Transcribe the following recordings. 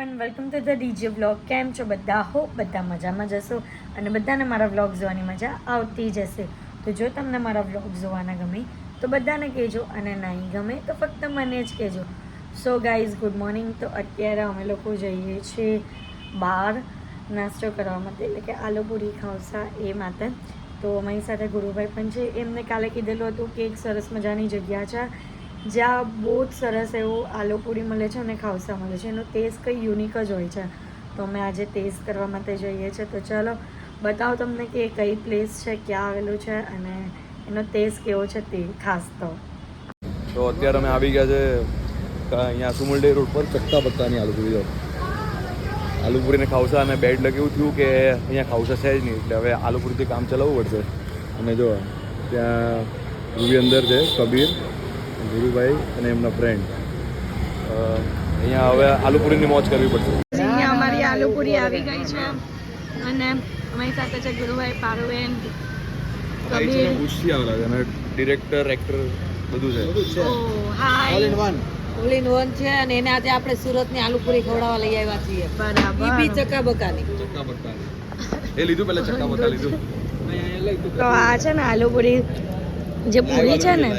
Everyone welcome to the DJ vlog. કેમ છો બધા? હો બધા મજામાં જશો અને બધાને મારા વ્લોગ જોવાની મજા આવતી જશે. તો જો તમને મારા વ્લોગ જોવાના ગમે તો બધાને કહેજો અને નહીં ગમે તો ફક્ત મને જ કહેજો. So guys good morning. તો અત્યારે અમે લોકો જઈએ છીએ બહાર નાસ્તો કરવા માટે, એટલે કે આલુપૂરી ખાવસા એ માટે. તો અમારી સાથે ગુરુભાઈ પણ છે. એમને કાલે કીધેલું હતું કે એક સરસ મજાની જગ્યા છે જ્યાં બહુ જ સરસ એવું આલુપૂરી મળે છે અને ખાવસા મળે છે. એનો ટેસ્ટ કંઈ યુનિક જ હોય છે. તો અમે આજે ટેસ્ટ કરવા માટે જઈએ છીએ. તો ચાલો બતાવો તમને કે કઈ પ્લેસ છે, ક્યાં આવેલું છે અને એનો ટેસ્ટ કેવો છે તે ખાસ. તો અત્યારે અમે આવી ગયા છે અહીંયા સુમલડે રોડ પર ચક્કા બક્કાની આલુપૂરી. આલુપૂરીને ખાવસા અને બેડ લગ એવું થયું કે અહીંયા ખાવસા છે જ નહીં, એટલે હવે આલુપૂરીથી કામ ચલાવવું પડશે. અને જો ત્યાં રૂબી અંદર છે, કબીર, ગુરુભાઈ અને એમના ફ્રેન્ડ. અહીંયા હવે આલુપૂરીની મોજ કરવી પડશે. અહીંયા અમારી આલુપૂરી આવી ગઈ છે અને અમારી સાથે છે ગુરુભાઈ, પારુબેન, કબીર, ખુશી આવે છે અને ડિરેક્ટર, એક્ટર બધું છે. હાય, ઓલ ઇન વન છે અને એને આજે આપણે સુરતની આલુપૂરી ખવડાવવા લઈ આવ્યા છીએ. બરાબર. ઈ બી ચક્કા બકાની. એ લીધું પહેલા ચક્કા બકા લીધું. તો આ છે ને આલુપૂરી જે પૂરી છે ને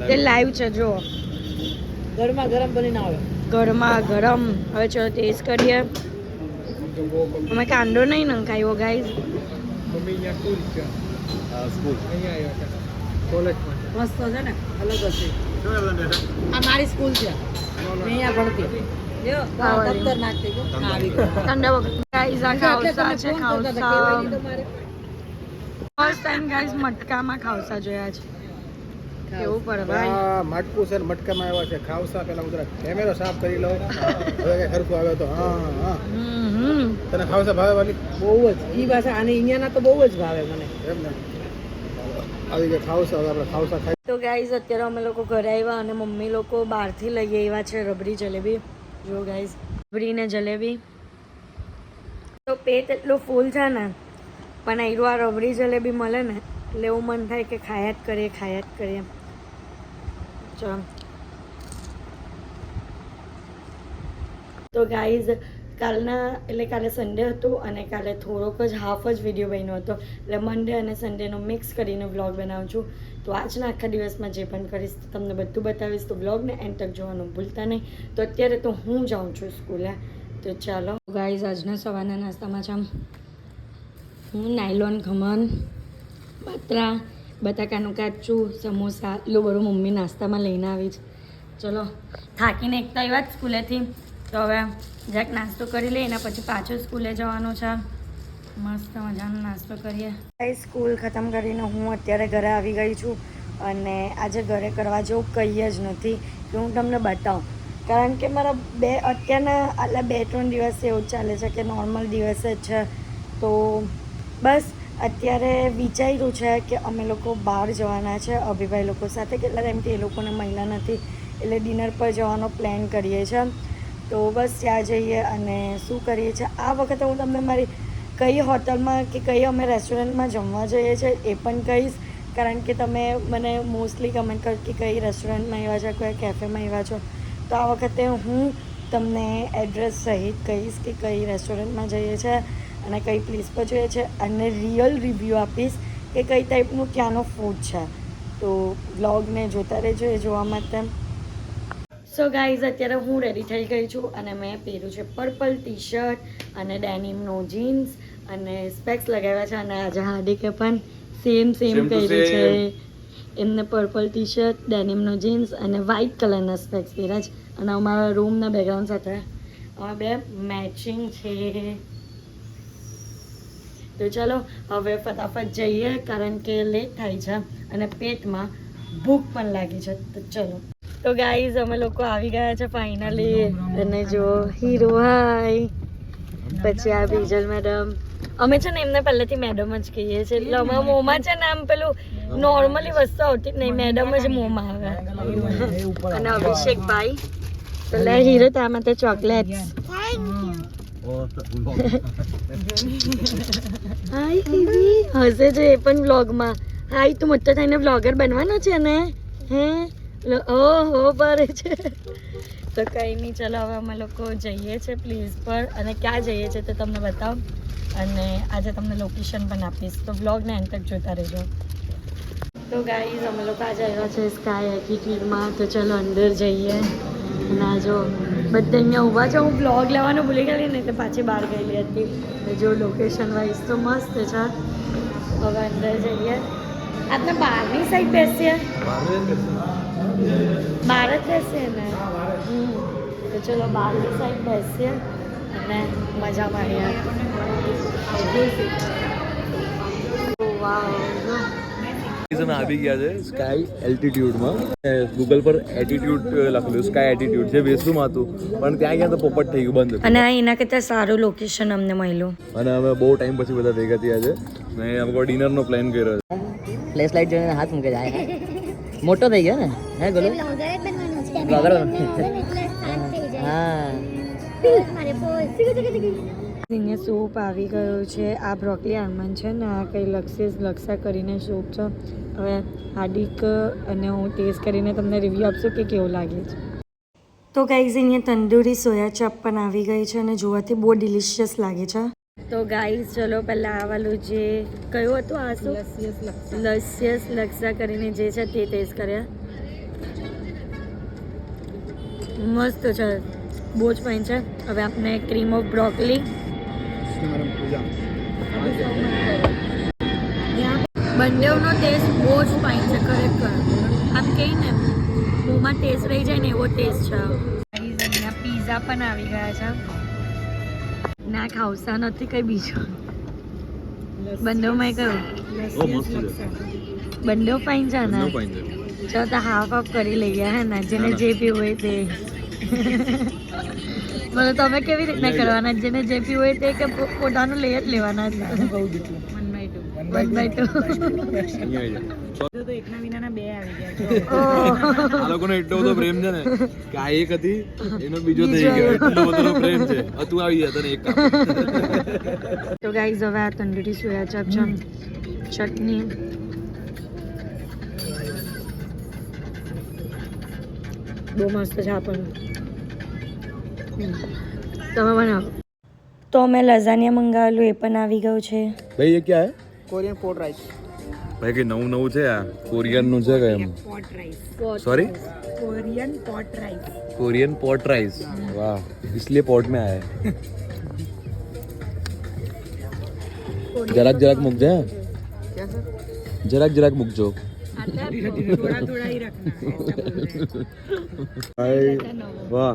તે લાઈવ છે. જો ગરમા ગરમ બનીને આવે. ગરમા ગરમ. હવે ચલો ટેસ્ટ કરીએ. અમે કાંદો નહીં નંખાયો ગાઈઝ. મસ્ત છે ને, અલગ હશે. આ મારી સ્કૂલ છે, મેં અહીંયા ભણતી. જો દફતર નાખતી ગયો. આવી ગયો. કાંદા વગર ગાઈઝ આ ખાવસા છે. ખાવસા ફર્સ્ટ ટાઈમ ગાઈઝ મટકામાં ખાવસા જોયા છે. કેવું પડે ભાઈ. મટકું છે, મટકામાં આવ્યા છે ખાવસા. પેલા હું કેમેરો સાફ કરી લઉં. હવે કઈ ખરખું આવે તો હા. તને ખાવસા ભાવે વાલી? બહુ જ. ઈ ભાષા અને અહીંયાના તો બહુ જ ભાવે મને. એમ ને આવી ગયા ખાવસા. હવે આપણે ખાવસા ખાઈ. તો ગાઈઝ અત્યારે અમે લોકો ઘરે આવ્યા અને મમ્મી લોકો બહારથી લઈ આવ્યા છે રબડી જલેબી. જો ગાઈઝ રબડી ને જલેબી. તો પેટ એટલું ફૂલ છે ને, પણ આયરું આ રબડી જલેબી મળે ને એટલે એવું મન થાય કે ખાયા જ કરીએ. ચલો તો ગાઈઝ કાલે સન્ડે હતું અને કાલે થોડોક જ હાફ જ વિડીયો બન્યો હતો, એટલે મંડે અને સન્ડેનો મિક્સ કરીને વ્લોગ બનાવું છું. તો આજના આખા દિવસમાં જે પણ કરીશ તો તમને બધું બતાવીશ. તો વ્લોગને એન્ડ તક જોવાનું ભૂલતા નહીં. તો અત્યારે તો હું જાઉં છું સ્કૂલે. તો ચાલો ગાઈઝ આજના સવારના નાસ્તામાં છે હું નાયલોન ખમણ, પાત્રા, બટાકાનું કાચું, સમોસા એટલું બધું મમ્મી નાસ્તામાં લઈને આવી છે. ચલો થાકીને એક તો આવ્યા જ સ્કૂલેથી, તો હવે જરાક નાસ્તો કરી લઈએ એના પછી પાછું સ્કૂલે જવાનું છે. મસ્ત મજાનો નાસ્તો કરીએ. સ્કૂલ ખતમ કરીને હું અત્યારે ઘરે આવી ગઈ છું અને આજે ઘરે કરવા જેવું કંઈ જ નથી કે હું તમને બતાવું. કારણ કે મારા અત્યારના આટલા 2-3 દિવસ એવું ચાલે છે કે નોર્મલ દિવસ જ છે. તો બસ અત્યારે વિચાર્યું છે કે અમે લોકો બહાર જવાના છે અભિભાઈ લોકો સાથે. કેટલા ટાઈમથી એ લોકોને મહિલા નથી એટલે ડિનર પર જવાનો પ્લાન કરીએ છીએ. તો બસ ત્યાં જઈએ અને શું કરીએ છીએ આ વખતે હું તમને મારી કઈ હોટલમાં કે કઈ અમે રેસ્ટોરન્ટમાં જમવા જઈએ છીએ એ પણ કહીશ. કારણ કે તમે મને મોસ્ટલી કમેન્ટ કરો કે કઈ રેસ્ટોરન્ટમાં આવ્યા છો, કયા કેફેમાં આવ્યા છો. તો આ વખતે હું તમને એડ્રેસ સહિત કહીશ કે કઈ રેસ્ટોરન્ટમાં જઈએ છીએ અને કઈ પ્લેસ પર જોઈએ છે અને રિયલ રિવ્યૂ આપીશ કે કઈ ટાઈપનું ત્યાંનો ફૂડ છે. તો વ્લોગને જોતા રહેજો એ જોવા માટે. સો ગાઈઝ અત્યારે હું રેડી થઈ ગઈ છું અને મેં પહેર્યું છે પર્પલ ટી શર્ટ અને ડેનિમનો જીન્સ અને સ્પેક્સ લગાવ્યા છે. અને આજે હાર્દિકે પણ સેમ પહેર્યું છે. એમને પર્પલ ટી શર્ટ, ડેનિમનો જીન્સ અને વ્હાઇટ કલરના સ્પેક્સ પહેર્યા છે. અને અમારા રૂમના બેકગ્રાઉન્ડ સાથે અમે બે મેચિંગ છે. તો ચલો હવે ફટાફટ જઈએ કારણ કે લેટ થાય છે અને પેટમાં ભૂખ પણ લાગી છે. તો ચલો. તો ગાઈઝ અમે લોકો આવી ગયા છે ફાઇનલી. અને જો હીરો હાય, પછી આ બીજલ મેડમ. અમે છે ને એમને પહેલેથી મેડમ જ કહીએ છીએ એટલે અમારા મોંમાં છે ને આમ પેલું નોર્મલી વસ્તુ આવતી જ નહીં, મેડમ જ મોંમાં આવે. અને અભિષેકભાઈ તો લે હીરો તારા માટે ચોકલેટ્સ. હાય દીદી હશે છે એ પણ વ્લોગમાં. હાય તું મોટો થઈને વ્લોગર બનવાનો છે ને? હે ઓહો ભરે છે. તો કંઈ નહીં, ચલો હવે અમે લોકો જઈએ છીએ પ્લીઝ પર, અને ક્યાં જઈએ છીએ તે તમને બતાવું, અને આજે તમને લોકેશન પણ આપીશ, તો બ્લોગને એન્ડ તક જોતા રહેજો. તો ગાઈઝ અમે લોકો આજે આવ્યા છે સ્કાય એટીટ્યુડમાં, તો ચલો અંદર જઈએ. અને આ જો બધા અહીંયા ઊભા છે, હું બ્લોગ લેવાનું ભૂલી ગયેલી ને એટલે પાછી બહાર ગયેલી હતી. જો લોકેશન વાઇઝ તો મસ્ત છે. હવે અંદર જઈએ. આપણે બહારની સાઈડ બેસીએ, બહાર જ બેસીએ ને. તો ચલો બહારની સાઈડ બેસીએ અને મજા માણીએ. વાવ, અમે આવી ગયા છે સ્કાય એલ્ટિટ્યુડમાં. ગૂગલ પર એટીટ્યુડ લખેલું, સ્કાય એટીટ્યુડ જે વેસુમાં હતું, પણ ત્યાં ગયા તો પોપટ થઈ ગયું બંધ. અને એના કરતાં સારું લોકેશન અમને મળ્યું. અને અમે બહુ ટાઈમ પછી બધા ભેગા થયા છે ને અમે ડિનરનો પ્લાન કર્યો છે. ફ્લેશ લાઇટ જોઈને હાથ મૂકે જાય. મોટો થઈ ગયો ને હે ગોલુ? બ્લોગર હા. અહીંયા સૂપ આવી ગયો છે. આ બ્રોકલી આલમંડ છે ને આ કંઈ લક્ષા કરીને સૂપ છે. હવે હાર્દિક અને હું ટેસ્ટ કરીને તમને રિવ્યૂ આપશું કે કેવું લાગે છે. તો ગાઈઝ અહીંયા તંદૂરી સોયા ચાપ પણ આવી ગઈ છે અને જોવાથી બહુ ડિલિશિયસ લાગે છે. તો ગાઈઝ ચલો પહેલાં આ વાલું જે કયું હતું, આ શું લસ્યસ લક્ષા કરીને જે છે તે ટેસ્ટ કર્યા. મસ્ત છે, બહુ જ ફાઇન છે. હવે આપણે ક્રીમ ઓફ બ્રોકલી, બંનેનો ટેસ્ટ બહુ જ ફાઇન છે ખરેખર. આમ કહી ને મોંમાં ટેસ્ટ રહી જાય ને એવો ટેસ્ટ છે. અહીંયા પીઝા પણ આવી ગયા છે. ના ખાવસા નથી કઈ બીજું. બંનેમાં કયું બંને ફાઇન છે ને? ચાલો તો હાફ હાફ કરી લઈએ હે ને, જેને જે પીવું હોય તે. બોલો તમે કેવી રીતના કરવાના? જેને જે પીવું હોય તે કે પોતાનું લઈ જ લેવાના છે? 1/2 તો એકના વિનાના બે આવી ગયા. આ લોકોનો એટલો બધો પ્રેમ છે ને કે આ એક હતી એનો બીજો થઈ ગયો, એટલો બધો પ્રેમ છે. તું આવી ગયા તને એક કામ. તો ગાઈઝ હવે આ તંદૂરી સોયા ચાપ છે, ચટણી, બહુ મસ્ત છે. આ પણ તમે બનાવો. તો અમે લઝાનિયા મંગાવેલું, એ પણ આવી ગયું છે. ભાઈ એ ક્યાં હે? Korean pot rice. ભાઈ કે નવું નવું છે આ કોરિયનનું છે કે એમ? Pot rice. Sorry Korean pot rice. Korean pot rice. वाह, इसलिए पॉट में आया है. જરાક જરાક મૂકજે. જરાક જરાક મૂકજો. થોડા થોડા ही रखना. भाई वाह,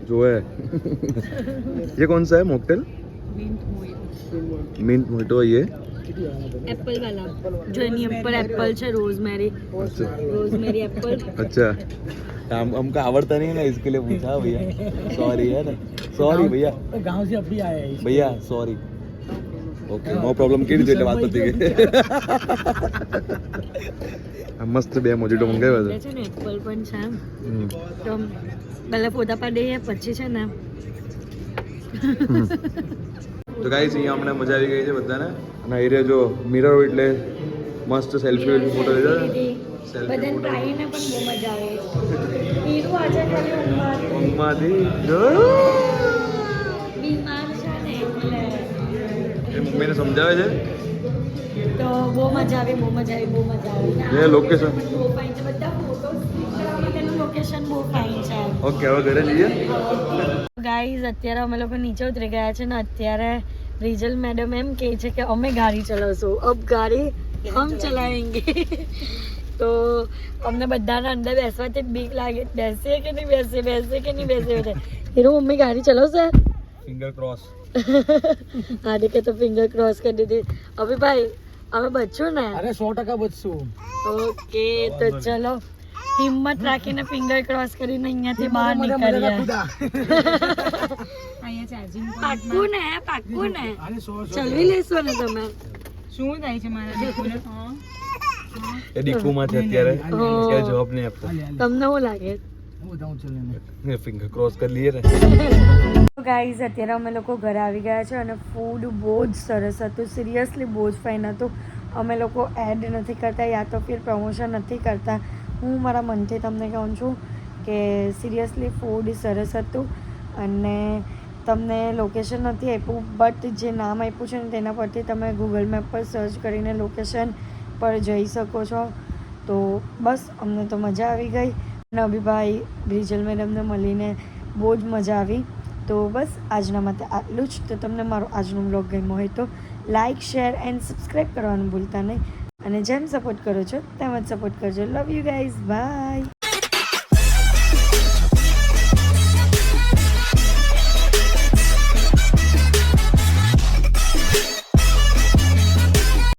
जो है ये कौन सा है मॉकटेल? Mint mojito. ये एप्पल वाला जो एनी पर एप्पल है, रोजमेरी. Rosemary Apple. अच्छा, हमको आवड़ता नहीं है ना, इसके लिए पूछा भैया. सॉरी है ना, सॉरी भैया. गांव से अभी आए हैं. भैया सॉरी. Okay, no problem. કેવી રીતે વાત પતી ગઈ? મસ્ત બે મોજીટો મંગાવ્યા છે ને, એપ્પલ પણ છે. તો પહેલા ફોટા પાડીએ પછી છે ને. તો ગાઈસ અહીંયા અમને મજા આવી ગઈ છે બધાને. અને એરિયા જો મિરર એટલે મસ્ત સેલ્ફી ફોટો લીધો. બધાને ટ્રાઈને પણ બહુ મજા આવે. હીરો આજે ખાલી ઊંઘમાંથી બીમાર છે ને એટલે એ મમ્મીને સમજાવે છે. તો બહુ મજા આવી, બહુ મજા આવી, બહુ મજા આવી. એ લોકેશન બહુ ફાઇન છે. બધા ફોટોસ ક્લિક કરવા માટેનું લોકેશન બહુ ફાઇન છે. ઓકે, હવે ઘરે જઈએ. ગાઈઝ અત્યારે અમે લોકો નીચે ઉતરી ગયા છે ને અત્યારે રીજલ મેડમ એમ કહે છે કે અમે ગાડી ચલાવશું, અબ ગાડી હમ ચલાવેંગે. તો અમને બધાને અંદર બેસવાથી બીક લાગે, બેસીએ કે નહીં બેસીએ, બેસીએ કે નહીં બેસીએ. હીરો મમ્મી ગાડી ચલાવશે? Finger cross. આદિ કે તો ફિંગર ક્રોસ કરી દીધી. અભી ભાઈ અમે બચશું ને? અરે 100% બચશું. ઓકે, તો ચલો હિંમત રાખીને ફિંગર ક્રોસ કરીને અહીંયાથી બહાર નીકળીએ. પાક્કું ને? પાક્કું ને? ચલવી લેશો ને તમે? શું થાય છે મારા? એ ડીકુમાં છે અત્યારે, કે જવાબ નહીં આપતો. તમને શું લાગે? ફિંગર ક્રોસ કરી લઈએ ને. ગાઈઝ અત્યારે અમે લોકો ઘરે આવી ગયા છે અને ફૂડ બહુ જ સરસ હતું. સિરિયસલી બહુ જ ફાઇન હતું. અમે લોકો એડ નથી કરતા યા તો ફિર પ્રમોશન નથી કરતા. હું મારા મનથી તમને કહું છું કે સિરિયસલી ફૂડ સરસ હતું અને તમને લોકેશન નથી આપ્યું બટ જે નામ આપ્યું છે ને તેના પરથી તમે ગૂગલ મેપ પર સર્ચ કરીને લોકેશન પર જઈ શકો છો. તો બસ અમને તો મજા આવી ગઈ અને અભિભાઈ બ્રિજલ મેડમને મળીને બહુ જ મજા આવી. તો બસ આજના માટે આટલું જ. તો તમને મારો આજનો બ્લોગ ગમ્યો હોય તો લાઇક શેર એન્ડ સબસ્ક્રાઈબ કરવાનું ભૂલતા નહીં અને જેમ સપોર્ટ કરો છો તેમ જ સપોર્ટ કરજો. Love you guys, by.